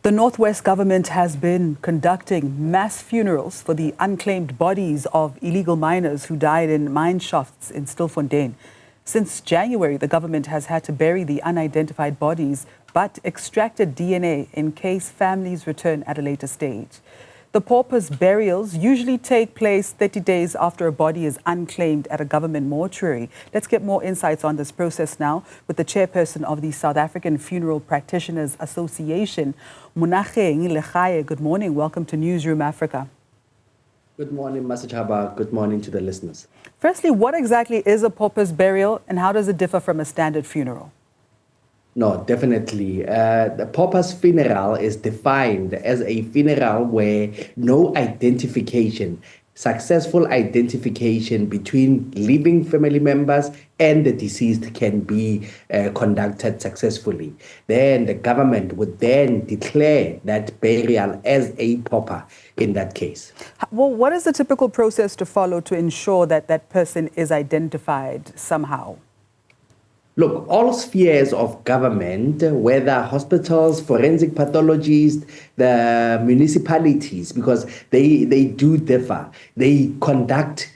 The Northwest government has been conducting mass funerals for the unclaimed bodies of illegal miners who died in mine shafts in Stilfontein. Since January, the government has had to bury the unidentified bodies but extracted DNA in case families return at a later stage. The paupers' burials usually take place 30 days after a body is unclaimed at a government mortuary. Let's get more insights on this process now with the chairperson of the South African Funeral Practitioners Association, Monageng Legae. Good morning. Welcome to Newzroom Afrika. Good morning, Masachaba. Good morning to the listeners. Firstly, what exactly is a pauper's burial and how does it differ from a standard funeral? No, definitely. The pauper's funeral is defined as a funeral where no identification, successful identification between living family members and the deceased can be conducted successfully. Then the government would then declare that burial as a pauper in that case. Well, what is the typical process to follow to ensure that that person is identified somehow? Look, all spheres of government, whether hospitals, forensic pathologists, the municipalities, because they do differ, they conduct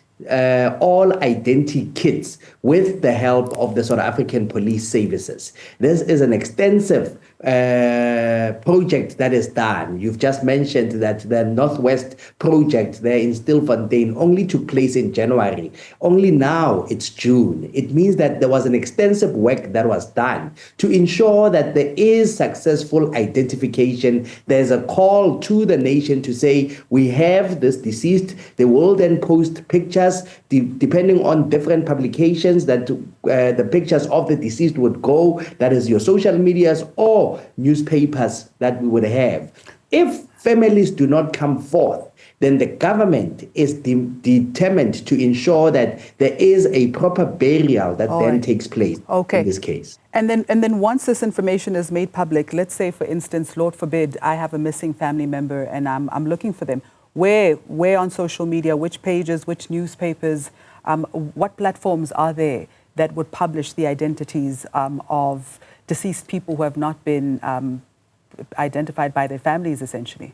all identity kits with the help of the South African Police Services. This is an extensive project that is done. You've just mentioned that the Northwest project there in Stilfontein only took place in January. Only now it's June. It means that there was an extensive work that was done to ensure that there is successful identification. There's a call to the nation to say, we have this deceased. They will then post pictures, depending on different publications that the pictures of the deceased would go. That is your social medias or newspapers that we would have. If families do not come forth, then the government is determined to ensure that there is a proper burial that then takes place in this case. And then once this information is made public, let's say, for instance, Lord forbid, I have a missing family member and I'm looking for them. Where on social media, which pages, which newspapers, what platforms are there that would publish the identities of deceased people who have not been identified by their families, essentially?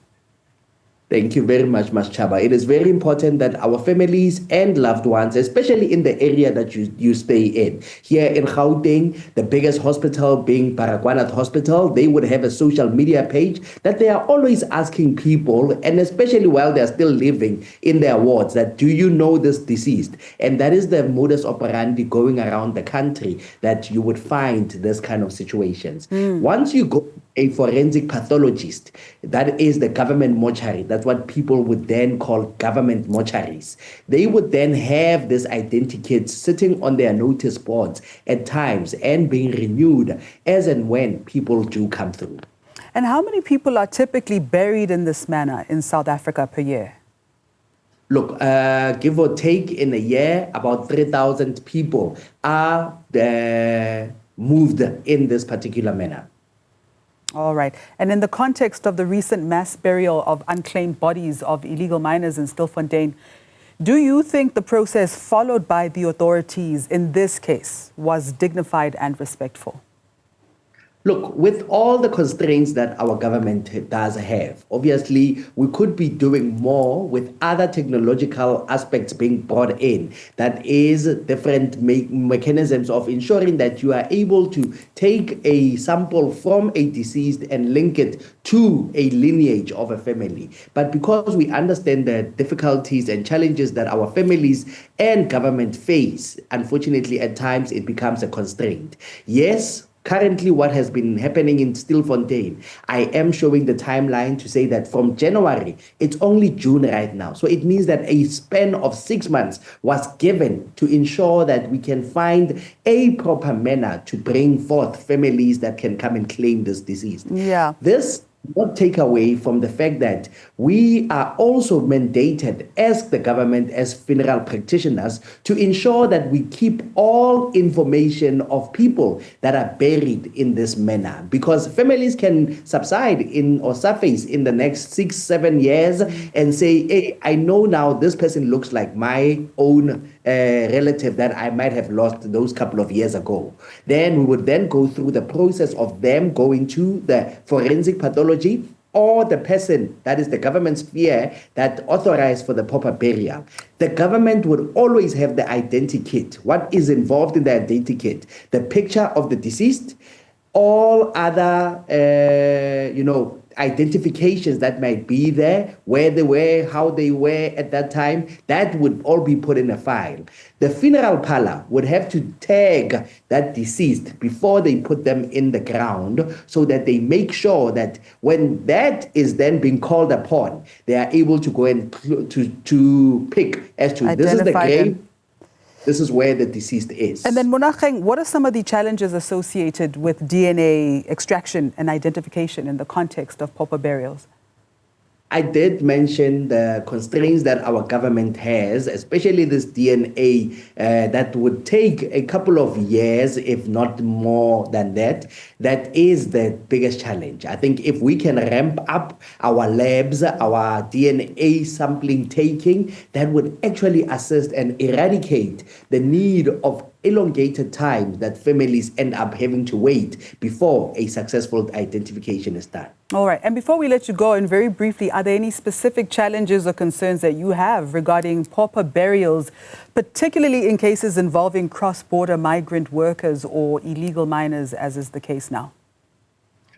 Thank you very much, Mas Chaba. It is very important that our families and loved ones, especially in the area that you stay in, here in Gauteng, the biggest hospital being Baragwanath Hospital, they would have a social media page that they are always asking people, and especially while they're still living in their wards, that do you know this deceased? And that is the modus operandi going around the country that you would find this kind of situations. Once you go a forensic pathologist, that is the government mortuary. That's what people would then call government mortuaries. They would then have this identity kits sitting on their notice boards at times and being renewed as and when people do come through. And how many people are typically buried in this manner in South Africa per year? Look, give or take in a year, about 3,000 people are moved in this particular manner. All right. And in the context of the recent mass burial of unclaimed bodies of illegal miners in Stilfontein, do you think the process followed by the authorities in this case was dignified and respectful? Look, with all the constraints that our government does have, obviously we could be doing more with other technological aspects being brought in. That is different mechanisms of ensuring that you are able to take a sample from a deceased and link it to a lineage of a family. But because we understand the difficulties and challenges that our families and government face, unfortunately at times it becomes a constraint. Yes, currently, what has been happening in Stilfontein, I am showing the timeline to say that from January, it's only June right now. So it means that a span of 6 months was given to ensure that we can find a proper manner to bring forth families that can come and claim this disease. Yeah. This not take away from the fact that we are also mandated as the government, as funeral practitioners, to ensure that we keep all information of people that are buried in this manner, because families can subside in or surface in the next 6-7 years and say, hey, I know now this person looks like my own relative that I might have lost those couple of years ago. Then we would then go through the process of them going to the forensic pathology or the person that is the government sphere that authorized for the proper burial, the government would always have the identikit. What is involved in the identikit? The picture of the deceased, all other, identifications that might be there, where they were, how they were at that time, that would all be put in a file. The funeral parlor would have to tag that deceased before they put them in the ground so that they make sure that when that is then being called upon, they are able to go and to pick as to this is the grave. This is where the deceased is. And then, Monageng, what are some of the challenges associated with DNA extraction and identification in the context of pauper burials? I did mention the constraints that our government has, especially this DNA that would take a couple of years, if not more than that. That is the biggest challenge. I think if we can ramp up our labs, our DNA sampling taking, that would actually assist and eradicate the need of elongated time that families end up having to wait before a successful identification is done. All right. And before we let you go, and very briefly, are there any specific challenges or concerns that you have regarding pauper burials, particularly in cases involving cross-border migrant workers or illegal miners, as is the case now?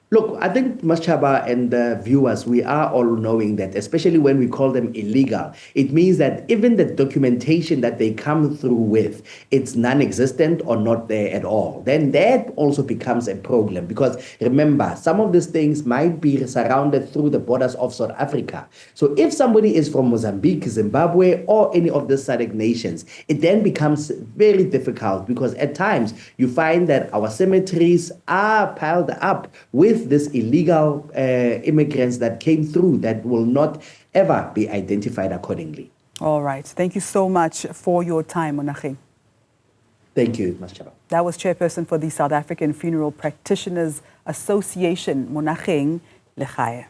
Look, I think Maschaba and the viewers, we are all knowing that, especially when we call them illegal, it means that even the documentation that they come through with, it's non-existent or not there at all. Then that also becomes a problem because remember, some of these things might be surrounded through the borders of South Africa. So if somebody is from Mozambique, Zimbabwe, or any of the SADC nations, it then becomes very difficult because at times you find that our cemeteries are piled up with these illegal immigrants that came through that will not ever be identified accordingly. All right. Thank you so much for your time, Monageng. Thank you, Maschaba. That was chairperson for the South African Funeral Practitioners Association, Monageng Legae.